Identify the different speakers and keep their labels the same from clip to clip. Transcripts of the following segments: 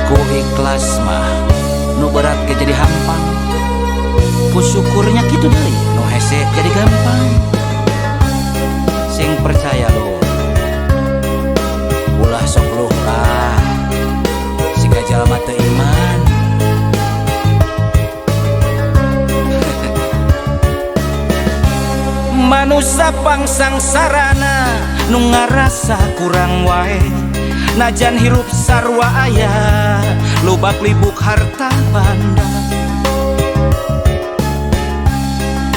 Speaker 1: Ku ikhlas mah nu berat ge jadi hampang, ku syukurnya kitu deui nu hese jadi gampang. Sing percaya lu ulah sok luh lah siga jalma teu iman. Manusia pangsangsarana nu ngarasa kurang wae, najan hirup sarwa aya lubak libuk harta banda.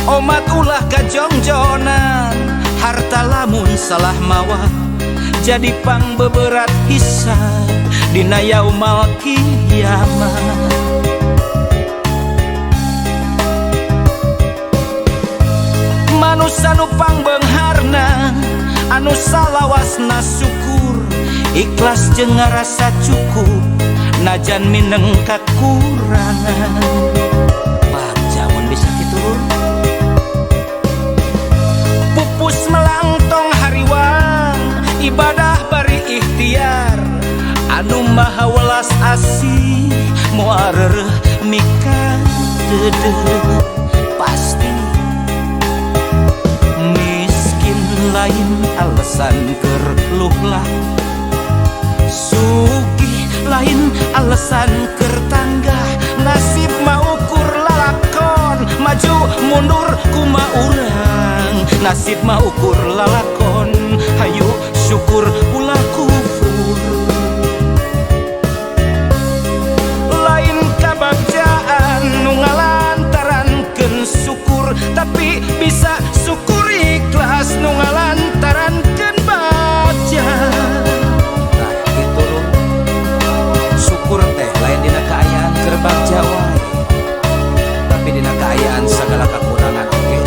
Speaker 1: Omat ulah kajongjonan harta lamun salah mawa jadi pang beberat hisab dina yaumal kiamat. Manusia nu pangbeungharna anu salawasna syukur ikhlas jeung ngarasa cukup najan mineng kakurangan. Bagja mun bisa kitu pupus melangtong hariwang ibadah bari ikhtiar anu maha welas asih moal reureuh mika deudeuh. Pasti miskin lain alasan keur luh lah, sugih lain alasan keur tanggah. Nasib mah ukur lalakon maju mundur kumaha urang, nasib mah ukur lalakon hayu syukur ulah kufur. Lain kabagjaan nu ngalantarankeun syukur, tapi bisa syukur ikhlas nu ngalantarankeun bagja. Nah gitu loh, syukur teh lain dina kaayaan keur bagja wae, tapi dina kaayaan sagala kakurangan oge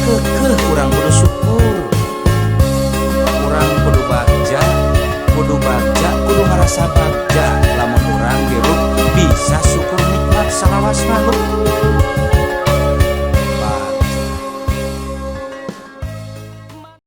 Speaker 1: keukeuh urang kudu syukur. Urang kudu bagja, kudu ngarasa bagja. Lamun urang hirup bisa syukur nikmat salawasna.